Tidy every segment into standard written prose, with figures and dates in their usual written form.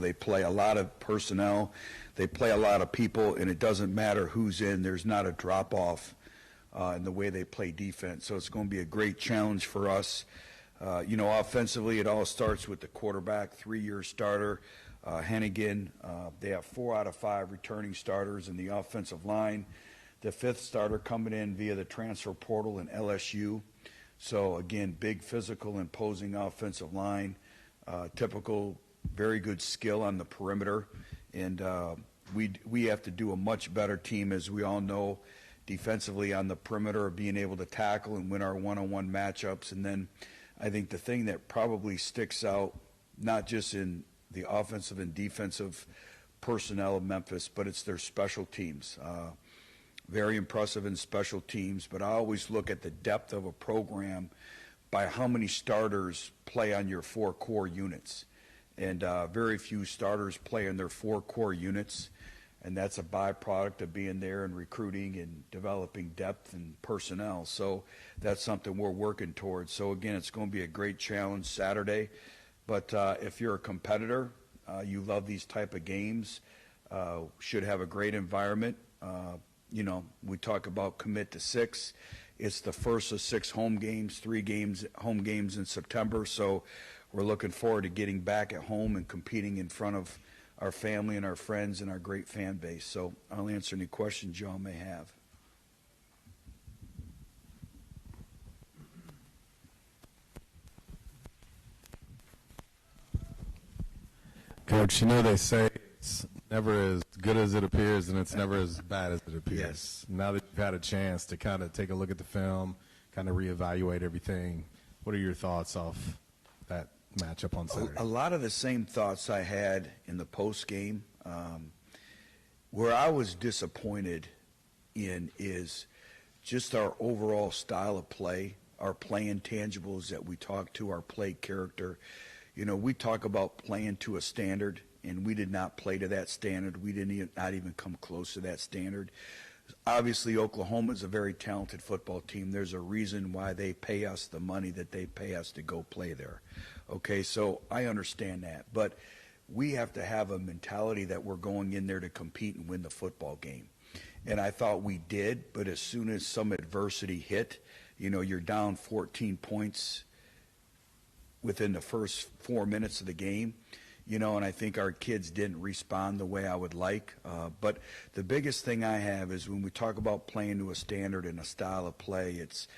They play a lot of personnel, they play a lot of people, and it doesn't matter who's in. There's not a drop-off in the way they play defense. So it's going to be a great challenge for us. Offensively, it all starts with the quarterback, 3-year starter, Hennigan. They have 4 out of 5 returning starters in the offensive line. The 5th starter coming in via the transfer portal in LSU. So, again, big physical, imposing offensive line, typical, very good skill on the perimeter. And we have to do a much better team, as we all know, defensively on the perimeter, of being able to tackle and win our one-on-one matchups. And then I think the thing that probably sticks out, not just in the offensive and defensive personnel of Memphis, but it's their special teams. Very impressive in special teams, but I always look at the depth of a program by how many starters play on your 4 core units. And very few starters play in their 4 core units, and that's a byproduct of being there and recruiting and developing depth and personnel. So that's something we're working towards. So, again, it's going to be a great challenge Saturday. But if you're a competitor, you love these type of games, should have a great environment. We talk about commit to 6. It's the first of 6 home games, 3 home games in September. So we're looking forward to getting back at home and competing in front of our family and our friends and our great fan base. So I'll answer any questions y'all may have. Coach, they say it's never as good as it appears, and it's never as bad as it appears. Yes. Now that you've had a chance to kind of take a look at the film, kind of reevaluate everything, what are your thoughts off that matchup on Saturday? A lot of the same thoughts I had in the post game. Where I was disappointed in is just our overall style of play, our play intangibles that we talk to, our play character. We talk about playing to a standard, and we did not play to that standard. We did not even come close to that standard. Obviously, Oklahoma is a very talented football team. There's a reason why they pay us the money that they pay us to go play there. Okay, so I understand that. But we have to have a mentality that we're going in there to compete and win the football game. And I thought we did, but as soon as some adversity hit, you're down 14 points within the first 4 minutes of the game, and I think our kids didn't respond the way I would like. But the biggest thing I have is when we talk about playing to a standard and a style of play, it's,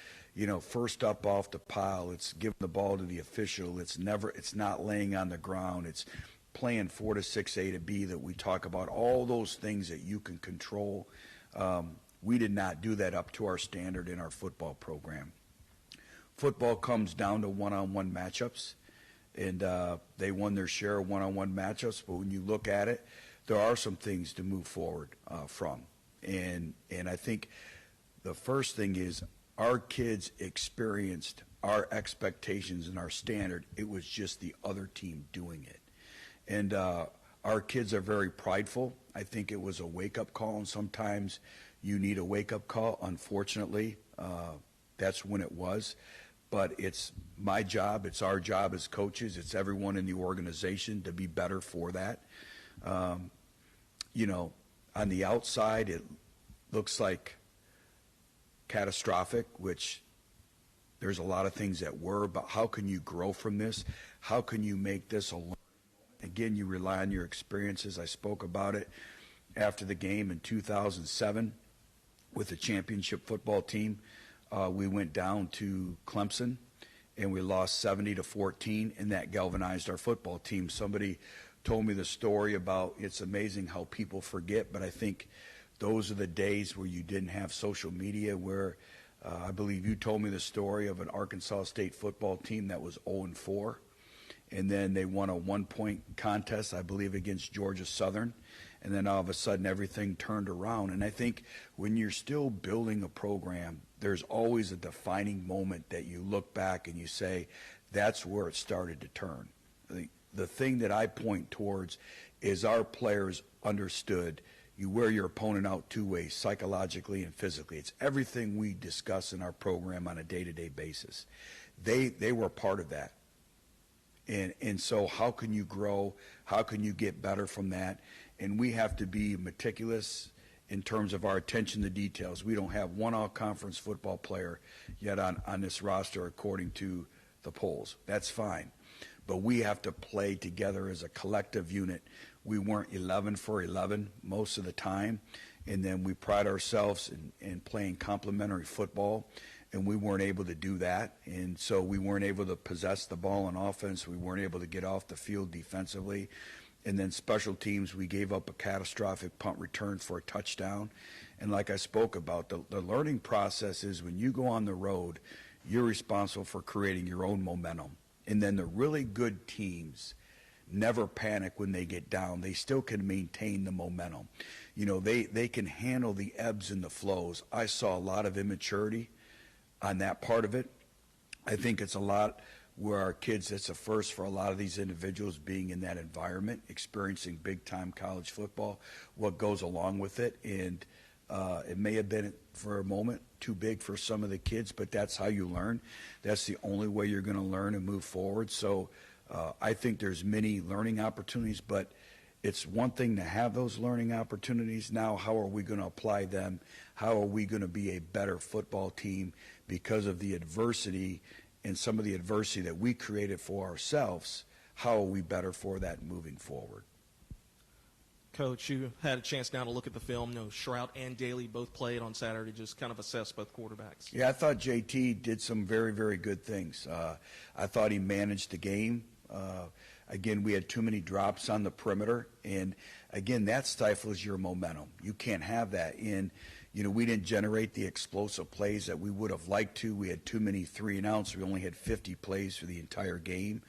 first up off the pile, it's giving the ball to the official, it's not laying on the ground, it's playing 4 to 6 A to B that we talk about, all those things that you can control. We did not do that up to our standard in our football program. Football comes down to one-on-one matchups, and they won their share of one-on-one matchups. But when you look at it, there are some things to move forward from. And I think the first thing is our kids experienced our expectations and our standard. It was just the other team doing it. And our kids are very prideful. I think it was a wake-up call, and sometimes you need a wake-up call. Unfortunately, that's when it was. But it's my job, it's our job as coaches, it's everyone in the organization to be better for that. On the outside, it looks like catastrophic, which there's a lot of things that were, but how can you grow from this? How can you make this a learning? Again, you rely on your experiences. I spoke about it after the game in 2007 with the championship football team. We went down to Clemson, and we lost 70-14, and that galvanized our football team. Somebody told me the story about it's amazing how people forget, but I think those are the days where you didn't have social media, where I believe you told me the story of an Arkansas State football team that was 0-4, and then they won a 1-point contest, I believe, against Georgia Southern. And then all of a sudden everything turned around. And I think when you're still building a program, there's always a defining moment that you look back and you say, that's where it started to turn. The thing that I point towards is our players understood you wear your opponent out 2 ways, psychologically and physically. It's everything we discuss in our program on a day-to-day basis. They were part of that. And so how can you grow? How can you get better from that? And we have to be meticulous in terms of our attention to details. We don't have one all-conference football player yet on this roster according to the polls. That's fine. But we have to play together as a collective unit. We weren't 11 for 11 most of the time, and then we pride ourselves in playing complementary football, and we weren't able to do that. And so we weren't able to possess the ball on offense. We weren't able to get off the field defensively. And then special teams, we gave up a catastrophic punt return for a touchdown. And like I spoke about, the learning process is when you go on the road, you're responsible for creating your own momentum. And then the really good teams never panic when they get down. They still can maintain the momentum. You know, they can handle the ebbs and the flows. I saw a lot of immaturity on that part of it. I think it's a lot where our kids, it's a first for a lot of these individuals being in that environment, experiencing big-time college football, what goes along with it. And it may have been, for a moment, too big for some of the kids, but that's how you learn. That's the only way you're going to learn and move forward. So I think there's many learning opportunities, but it's one thing to have those learning opportunities. Now, how are we going to apply them? How are we going to be a better football team because of the adversity and some of the adversity that we created for ourselves? How are we better for that moving forward? Coach, you had a chance now to look at the film. Shrout and Daly both played on Saturday. Just kind of assess both quarterbacks. Yeah, I thought JT did some very, very good things. I thought he managed the game. Again, we had too many drops on the perimeter, and again, that stifles your momentum. You can't have that. And we didn't generate the explosive plays that we would have liked to. We had too many 3-and-outs. We only had 50 plays for the entire game.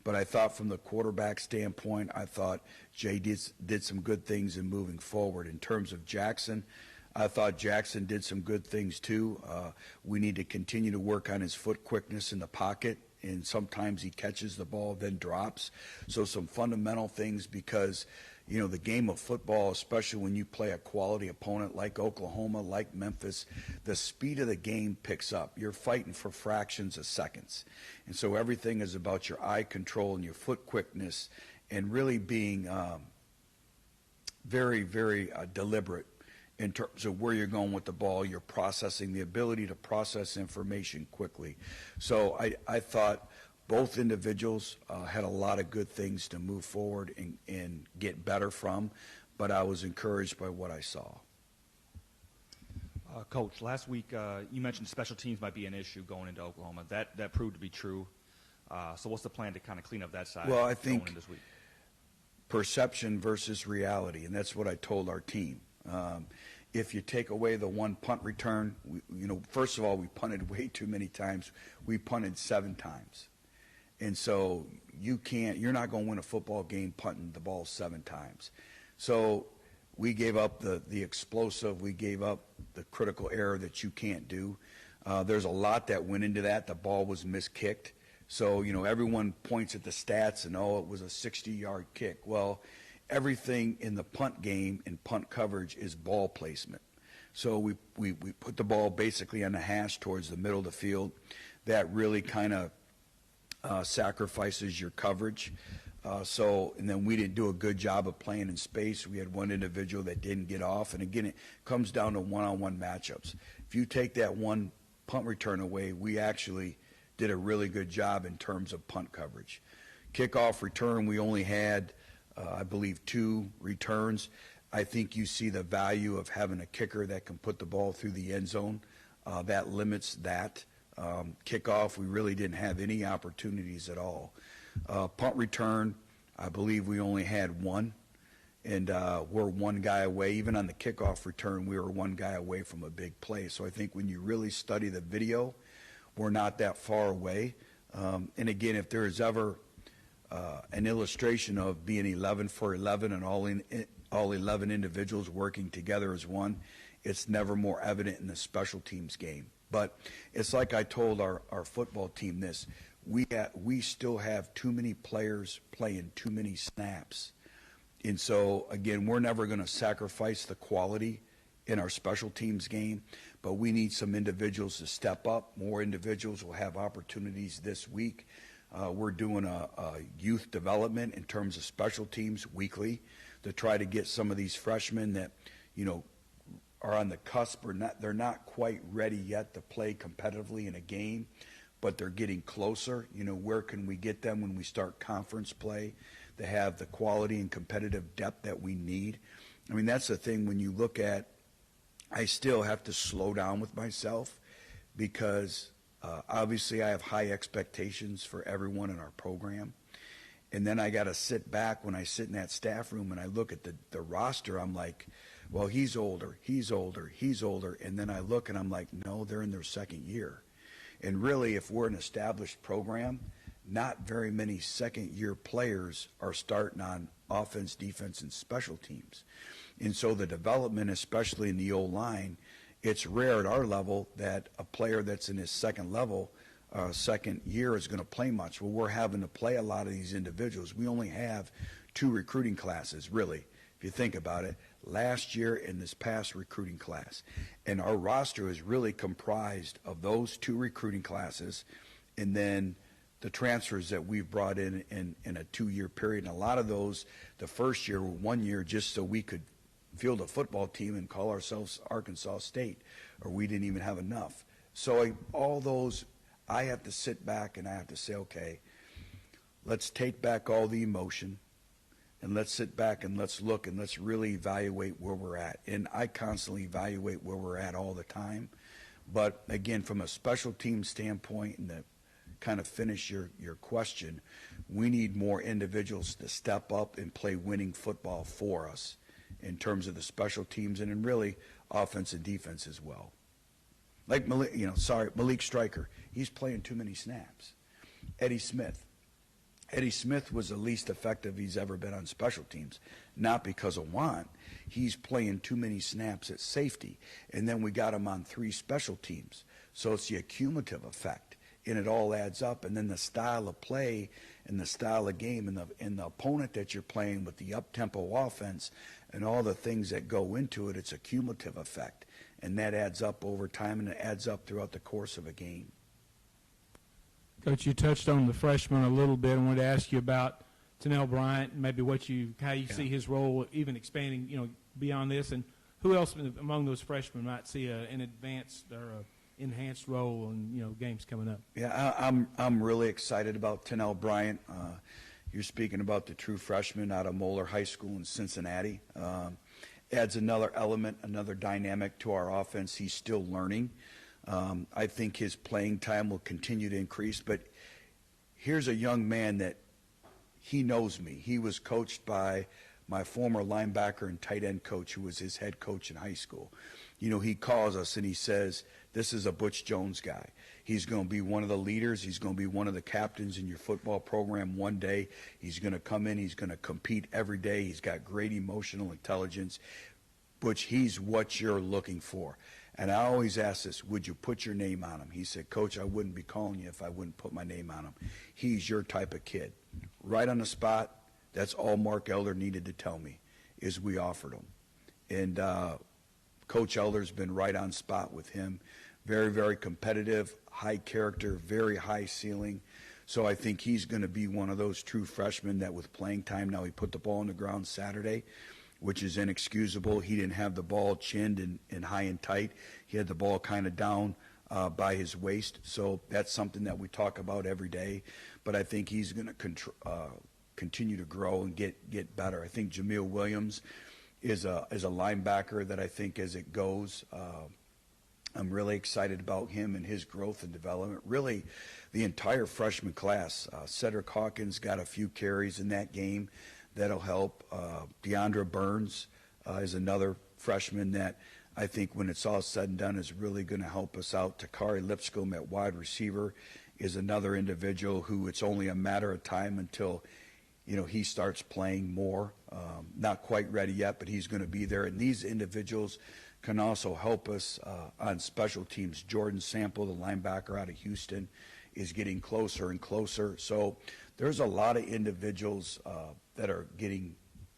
But I thought from the quarterback standpoint, I thought Jay did some good things in moving forward. In terms of Jackson, I thought Jackson did some good things too. We need to continue to work on his foot quickness in the pocket, and sometimes he catches the ball, then drops. So some fundamental things because, the game of football, especially when you play a quality opponent like Oklahoma, like Memphis, the speed of the game picks up. You're fighting for fractions of seconds. And so everything is about your eye control and your foot quickness and really being very, very deliberate in terms of where you're going with the ball, you're processing, the ability to process information quickly. So I thought both individuals had a lot of good things to move forward and get better from, but I was encouraged by what I saw. Coach, last week you mentioned special teams might be an issue going into Oklahoma. That proved to be true. So what's the plan to kind of clean up that side well, I think going in this week? Perception versus reality, and that's what I told our team. If you take away the one punt return, first of all, we punted way too many times. We punted 7 times. And so you're not going to win a football game punting the ball 7 times. So we gave up the explosive. We gave up the critical error that you can't do. There's a lot that went into that. The ball was miskicked. So, everyone points at the stats and, it was a 60-yard kick. Well, everything in the punt game and punt coverage is ball placement. So we put the ball basically on the hash towards the middle of the field. That really kind of sacrifices your coverage. And then we didn't do a good job of playing in space. We had one individual that didn't get off. And again, it comes down to one-on-one matchups. If you take that one punt return away, we actually did a really good job in terms of punt coverage. Kickoff return, we only had, I believe, 2 returns. I think you see the value of having a kicker that can put the ball through the end zone. That limits that. Kickoff, we really didn't have any opportunities at all. Punt return, I believe we only had 1, and we're 1 guy away. Even on the kickoff return, we were 1 guy away from a big play. So I think when you really study the video, we're not that far away. And again, if there is ever an illustration of being 11 for 11 and all 11 individuals working together as one, it's never more evident in the special teams game. But it's like I told our football team this. We still have too many players playing too many snaps. And so, again, we're never going to sacrifice the quality in our special teams game, but we need some individuals to step up. More individuals will have opportunities this week. We're doing a youth development in terms of special teams weekly to try to get some of these freshmen that, are on the cusp or not. They're not quite ready yet to play competitively in a game, but they're getting closer. Where can we get them when we start conference play to have the quality and competitive depth that we need? I mean, that's the thing when you look at, I still have to slow down with myself because obviously I have high expectations for everyone in our program. And then I got to sit back when I sit in that staff room and I look at the roster. I'm like, well, he's older. And then I look and I'm like, no, they're in their second year. And really, if we're an established program, not very many second-year players are starting on offense, defense, and special teams. And so the development, especially in the O-line, it's rare at our level that a player that's in his second year is going to play much. Well, we're having to play a lot of these individuals. We only have 2 recruiting classes, really, if you think about it, last year and this past recruiting class. And our roster is really comprised of those 2 recruiting classes and then the transfers that we've brought in a 2-year period. And a lot of those, the first year were 1 year just so we could field a football team and call ourselves Arkansas State, or we didn't even have enough. So all those, I have to sit back and I have to say, okay, let's take back all the emotion and let's sit back and let's look and let's really evaluate where we're at. And I constantly evaluate where we're at all the time. But again, from a special team standpoint, and to kind of finish your question, we need more individuals to step up and play winning football for us in terms of the special teams and in really offense and defense as well. Like Malik Stryker, he's playing too many snaps. Eddie Smith was the least effective he's ever been on special teams, not because of want. He's playing too many snaps at safety, and then we got him on 3 special teams. So it's the accumulative effect, and it all adds up. And then the style of play and the style of game and the opponent that you're playing with the up-tempo offense and all the things that go into it, it's a cumulative effect. And that adds up over time, and it adds up throughout the course of a game. Coach, you touched on the freshman a little bit. I wanted to ask you about Tennell Bryant, maybe how you see his role even expanding, beyond this, and who else among those freshmen might see an advanced or enhanced role in games coming up. Yeah, I'm really excited about Tennell Bryant. You're speaking about the true freshman out of Moeller High School in Cincinnati. Adds another element, another dynamic to our offense. He's still learning. I think his playing time will continue to increase. But here's a young man that he knows me. He was coached by my former linebacker and tight end coach, who was his head coach in high school. He calls us and he says, this is a Butch Jones guy. He's going to be one of the leaders. He's going to be one of the captains in your football program one day. He's going to come in. He's going to compete every day. He's got great emotional intelligence. Butch, he's what you're looking for. And I always ask this, would you put your name on him? He said, Coach, I wouldn't be calling you if I wouldn't put my name on him. He's your type of kid. Right on the spot, that's all Mark Elder needed to tell me, is we offered him. And Coach Elder's been right on spot with him. Very, very competitive, high character, very high ceiling. So I think he's going to be one of those true freshmen that with playing time, now he put the ball on the ground Saturday, which is inexcusable. He didn't have the ball chinned and high and tight. He had the ball kind of down by his waist. So that's something that we talk about every day. But I think he's going to continue to grow and get better. I think Jameel Williams is a linebacker that I think as it goes, I'm really excited about him and his growth and development. Really, the entire freshman class. Cedric Hawkins got a few carries in that game. That'll help. Deandra Burns is another freshman that I think when it's all said and done is really going to help us out. Takari Lipscomb at wide receiver is another individual who it's only a matter of time until he starts playing more. Not quite ready yet, but he's going to be there. And these individuals can also help us on special teams. Jordan Sample, the linebacker out of Houston, is getting closer and closer. So there's a lot of individuals that are getting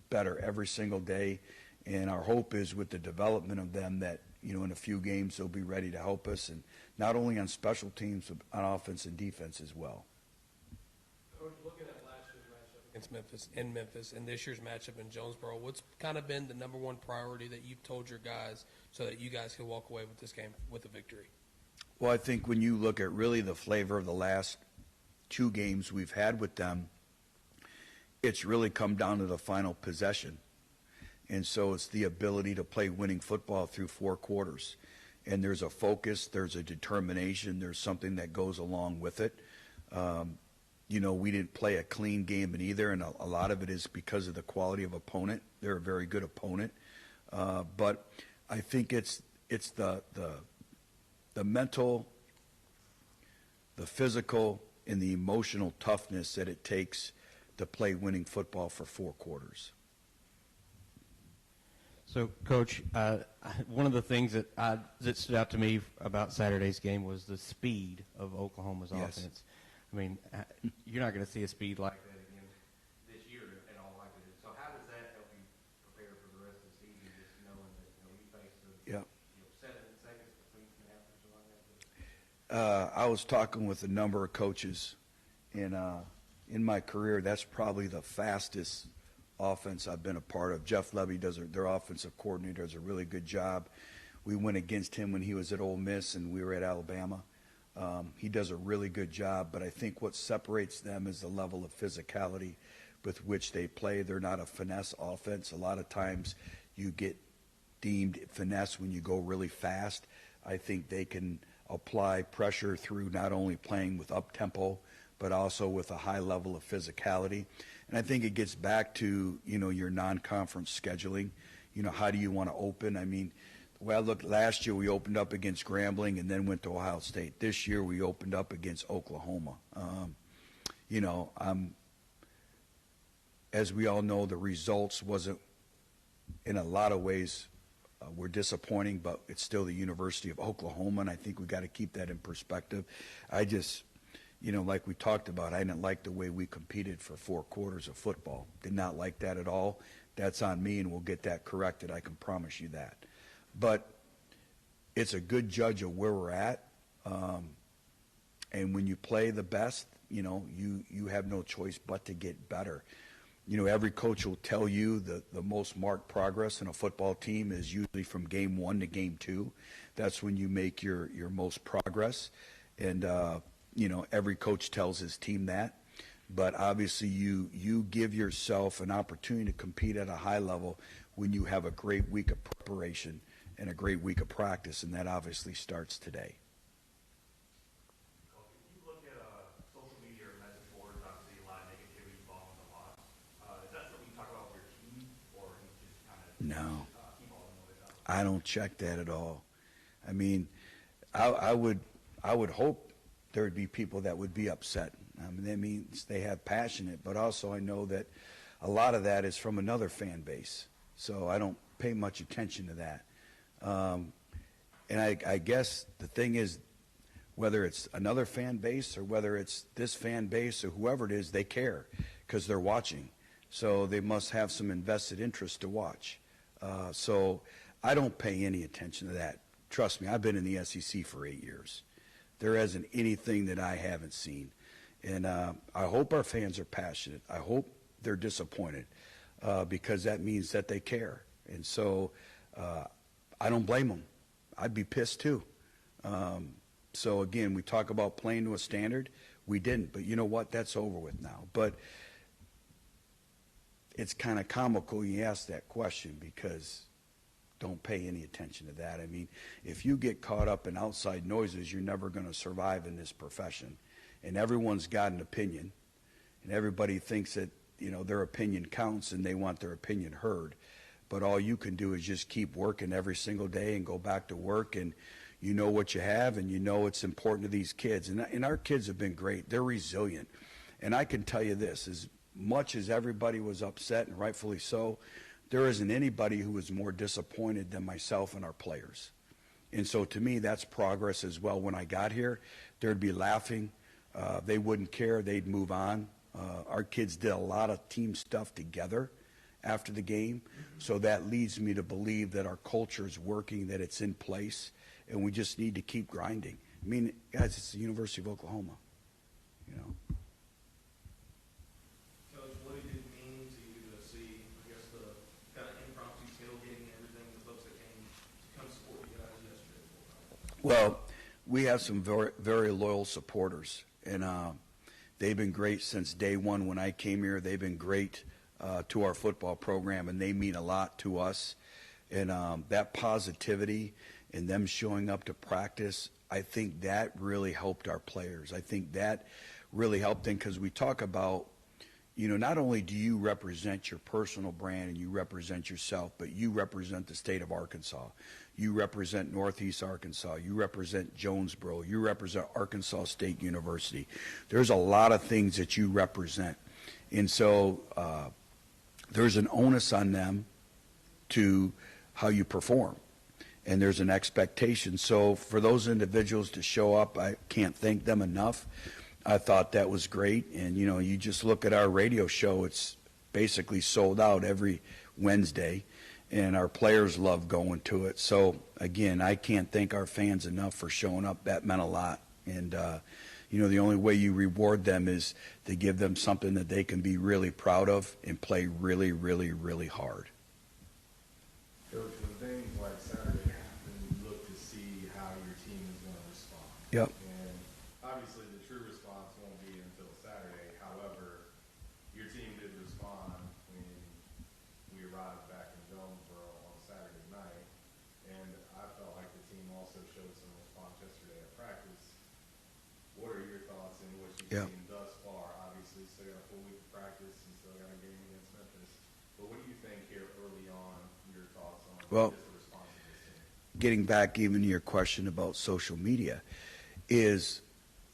better every single day. And our hope is with the development of them that, in a few games they'll be ready to help us, and not only on special teams, but on offense and defense as well. against Memphis in Memphis and this year's matchup in Jonesboro, what's kind of been the number one priority that you've told your guys so that you guys can walk away with this game with a victory? Well, I think when you look at really the flavor of the last 2 games we've had with them, it's really come down to the final possession. And so it's the ability to play winning football through 4 quarters. And there's a focus, there's a determination, there's something that goes along with it. We didn't play a clean game in either, and a lot of it is because of the quality of opponent. They're a very good opponent. But I think it's the mental, the physical, and the emotional toughness that it takes to play winning football for 4 quarters. So, Coach, one of the things that stood out to me about Saturday's game was the speed of Oklahoma's Yes. offense. I mean, you're not going to see a speed like that again this year in all likelihood. So how does that help you prepare for the rest of the season, just knowing that you face the 7 seconds between snaps or something like that? I was talking with a number of coaches, and in my career, that's probably the fastest offense I've been a part of. Jeff Levy their offensive coordinator does a really good job. We went against him when he was at Ole Miss and we were at Alabama. He does a really good job, but I think what separates them is the level of physicality with which they play. They're not a finesse offense. A lot of times you get deemed finesse when you go really fast. I think they can apply pressure through not only playing with up-tempo, but also with a high level of physicality. And I think it gets back to, your non-conference scheduling. How do you want to open? I mean, the way I looked last year, we opened up against Grambling and then went to Ohio State. This year, we opened up against Oklahoma. As we all know, the results wasn't, in a lot of ways, were disappointing, but it's still the University of Oklahoma, and I think we got to keep that in perspective. I just, like we talked about, I didn't like the way we competed for 4 quarters of football. Did not like that at all. That's on me, and we'll get that corrected. I can promise you that. But it's a good judge of where we're at. And when you play the best, you have no choice but to get better. Every coach will tell you the most marked progress in a football team is usually from game 1 to game 2. That's when you make your most progress. And, every coach tells his team that. But obviously you give yourself an opportunity to compete at a high level when you have a great week of preparation and a great week of practice, and that obviously starts today. You look at social media or message boards, obviously a lot of negativity following the loss. Is that something you talk about with your team, or you just kind of No. keep all the noise out? I don't check that at all. I mean, I would hope there would be people that would be upset. I mean, that means they have passionate, but also I know that a lot of that is from another fan base. So I don't pay much attention to that. And I guess the thing is, whether it's another fan base or whether it's this fan base or whoever it is, they care because they're watching. So they must have some invested interest to watch. So I don't pay any attention to that. Trust me, I've been in the SEC for 8 years. There isn't anything that I haven't seen. And I hope our fans are passionate. I hope they're disappointed because that means that they care. And so I don't blame them. I'd be pissed too. So, again, we talk about playing to a standard. We didn't. But you know what? That's over with now. But it's kind of comical you ask that question because don't pay any attention to that. I mean, if you get caught up in outside noises, you're never going to survive in this profession. And everyone's got an opinion. And everybody thinks that, their opinion counts and they want their opinion heard. But all you can do is just keep working every single day and go back to work, and you know what you have, and you know it's important to these kids. And our kids have been great. They're resilient. And I can tell you this, as much as everybody was upset, and rightfully so, there isn't anybody who was more disappointed than myself and our players. And so to me, that's progress as well. When I got here, there'd be laughing. They wouldn't care. They'd move on. Our kids did a lot of team stuff together after the game. So that leads me to believe that our culture is working, that it's in place, and we just need to keep grinding. I mean, guys, it's the University of Oklahoma, Coach, what did you Well, we have some very, very loyal supporters, and they've been great since day one when I came here. They've been great to our football program, and they mean a lot to us. And that positivity and them showing up to practice, I think that really helped our players. I think that really helped them because we talk about, not only do you represent your personal brand and you represent yourself, but you represent the state of Arkansas. You represent Northeast Arkansas. You represent Jonesboro. You represent Arkansas State University. There's a lot of things that you represent. And so there's an onus on them to how you perform. And there's an expectation. So for those individuals to show up, I can't thank them enough. I thought that was great. And, you just look at our radio show, it's basically sold out every Wednesday. And our players love going to it. So, again, I can't thank our fans enough for showing up. That meant a lot. And, the only way you reward them is to give them something that they can be really proud of and play really, really, really hard. Coach, when things like Saturday happen, you look to see how your team is going to respond. Yep. And obviously the true response won't be until Saturday. However, your team did respond when we arrived back in Jonesboro on Saturday night. And I felt like the team also showed some response yesterday at practice. What are your thoughts in what you've Yep. seen thus far? Obviously, still got a full week of practice and still got a game against Memphis. But what do you think here early on, your thoughts on Well, just the response of this team? Getting back even to your question about social media, is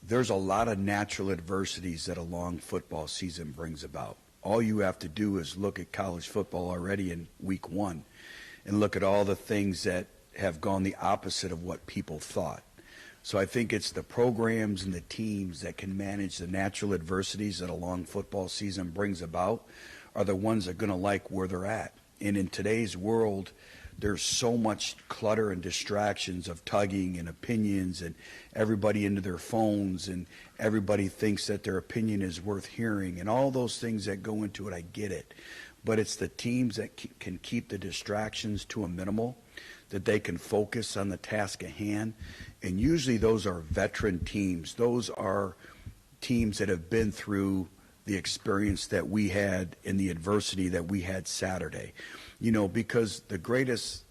there's a lot of natural adversities that a long football season brings about. All you have to do is look at college football already in week one and look at all the things that have gone the opposite of what people thought. So I think it's the programs and the teams that can manage the natural adversities that a long football season brings about are the ones that are going to like where they're at. And in today's world, there's so much clutter and distractions of tugging and opinions and everybody into their phones and everybody thinks that their opinion is worth hearing and all those things that go into it. I get it. But it's the teams that can keep the distractions to a minimal, that they can focus on the task at hand. And usually those are veteran teams. Those are teams that have been through the experience that we had and the adversity that we had Saturday. Because the greatest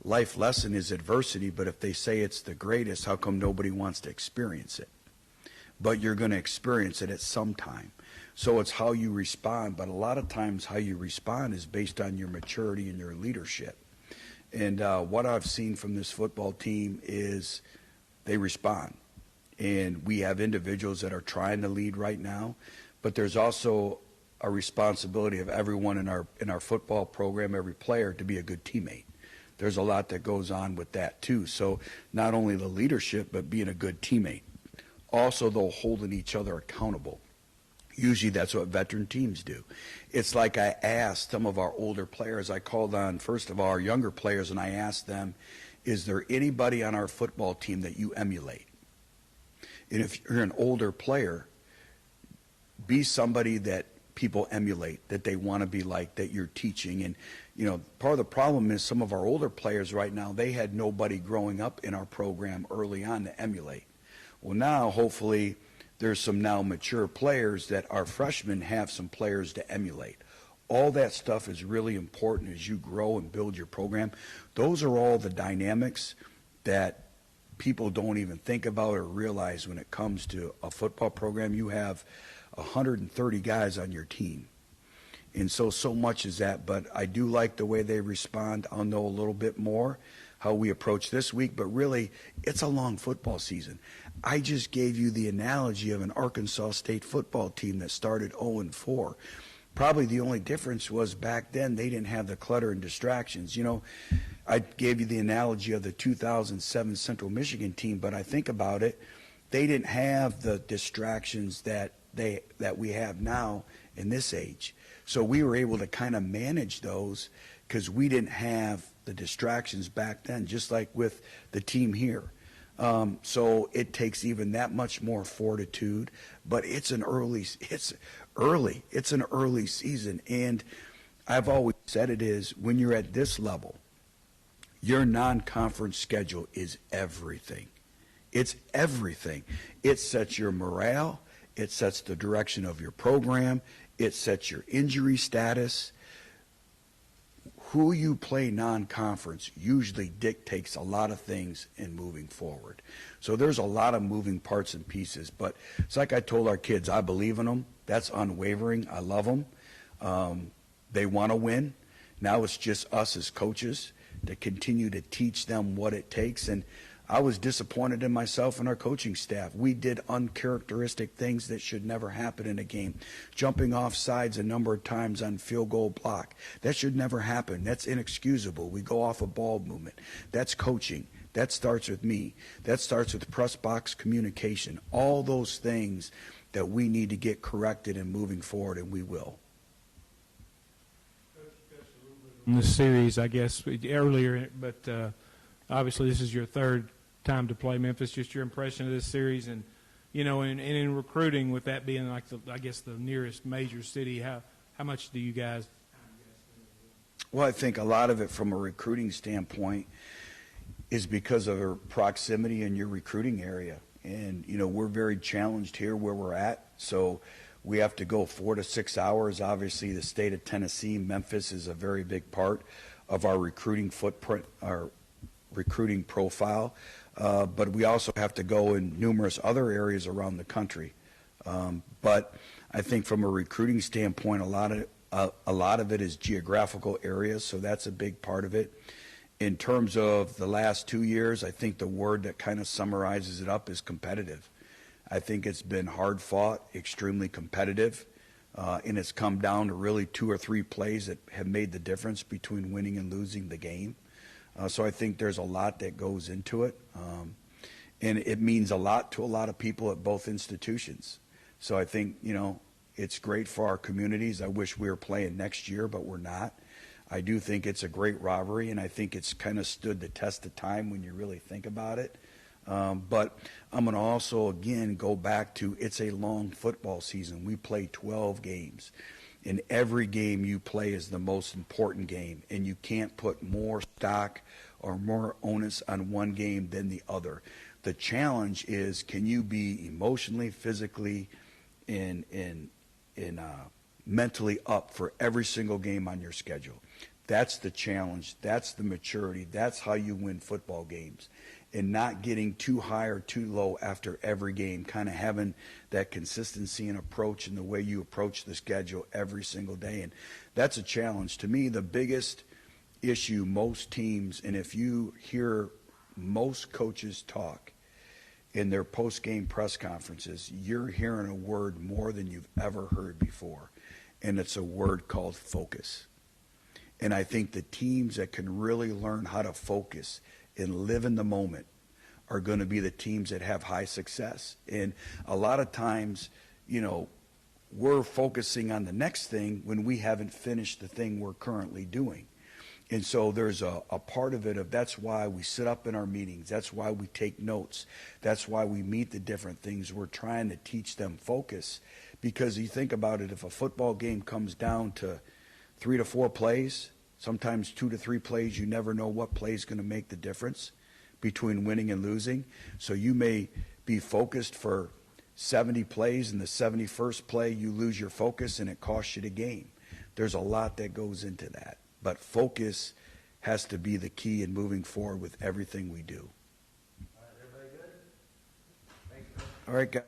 life lesson is adversity, but if they say it's the greatest, how come nobody wants to experience it? But you're going to experience it at some time. So it's how you respond, but a lot of times how you respond is based on your maturity and your leadership. And what I've seen from this football team is they respond. And we have individuals that are trying to lead right now, but there's also a responsibility of everyone in our football program, every player, to be a good teammate. There's a lot that goes on with that too. So not only the leadership, but being a good teammate. Also, though, holding each other accountable. Usually that's what veteran teams do. It's like I asked some of our older players, I called on, first of all, our younger players, and I asked them, is there anybody on our football team that you emulate? And if you're an older player, be somebody that people emulate, that they want to be like, that you're teaching. And, part of the problem is some of our older players right now, they had nobody growing up in our program early on to emulate. Well, now, hopefully, there's some now mature players that our freshmen have some players to emulate. All that stuff is really important as you grow and build your program. Those are all the dynamics that people don't even think about or realize when it comes to a football program. You have 130 guys on your team. And so much is that, but I do like the way they respond. I'll know a little bit more how we approach this week, but really, it's a long football season. I just gave you the analogy of an Arkansas State football team that started 0-4. Probably the only difference was back then they didn't have the clutter and distractions. I gave you the analogy of the 2007 Central Michigan team, but I think about it, they didn't have the distractions that we have now in this age. So we were able to kind of manage those because we didn't have the distractions back then, just like with the team here. So it takes even that much more fortitude, but it's an early season. And I've always said it is, when you're at this level, your non-conference schedule is everything. It's everything. It sets your morale. It sets the direction of your program. It sets your injury status. Who you play non-conference usually dictates a lot of things in moving forward. So there's a lot of moving parts and pieces. But it's like I told our kids, I believe in them. That's unwavering. I love them. They want to win. Now it's just us as coaches to continue to teach them what it takes. And I was disappointed in myself and our coaching staff. We did uncharacteristic things that should never happen in a game. Jumping off sides a number of times on field goal block. That should never happen. That's inexcusable. We go off a ball movement. That's coaching. That starts with me. That starts with press box communication. All those things that we need to get corrected and moving forward, and we will. In this series, I guess, earlier, but obviously this is your third time to play Memphis. Just your impression of this series, and and in recruiting, with that being like I guess the nearest major city, how much do you guys? Well, I think a lot of it from a recruiting standpoint is because of our proximity in your recruiting area, and we're very challenged here where we're at, so we have to go 4 to 6 hours. Obviously, the state of Tennessee, Memphis is a very big part of our recruiting footprint, our recruiting profile. But we also have to go in numerous other areas around the country. But I think from a recruiting standpoint, a lot of it is geographical areas, so that's a big part of it. In terms of the last 2 years, I think the word that kind of summarizes it up is competitive. I think it's been hard fought, extremely competitive, and it's come down to really 2 or 3 plays that have made the difference between winning and losing the game. So I think there's a lot that goes into it, and it means a lot to a lot of people at both institutions. So I think, it's great for our communities. I wish we were playing next year, but we're not. I do think it's a great rivalry, and I think it's kind of stood the test of time when you really think about it. But I'm going to also, again, go back to it's a long football season. We play 12 games. And every game you play is the most important game, and you can't put more stock or more onus on one game than the other. The challenge is, can you be emotionally, physically, and mentally up for every single game on your schedule? That's the challenge. That's the maturity. That's how you win football games. And not getting too high or too low after every game, kind of having that consistency and approach in the way you approach the schedule every single day. And that's a challenge. To me, the biggest issue most teams, and if you hear most coaches talk in their post-game press conferences, you're hearing a word more than you've ever heard before, and it's a word called focus. And I think the teams that can really learn how to focus and live in the moment are going to be the teams that have high success. And a lot of times, we're focusing on the next thing when we haven't finished the thing we're currently doing. And so there's a part of it of that's why we sit up in our meetings. That's why we take notes. That's why we meet the different things. We're trying to teach them focus, because you think about it, if a football game comes down to 3 to 4 plays, sometimes 2 to 3 plays, you never know what play is going to make the difference between winning and losing. So you may be focused for 70 plays, and the 71st play you lose your focus and it costs you the game. There's a lot that goes into that. But focus has to be the key in moving forward with everything we do. All right, everybody good? Thanks, All right, guys.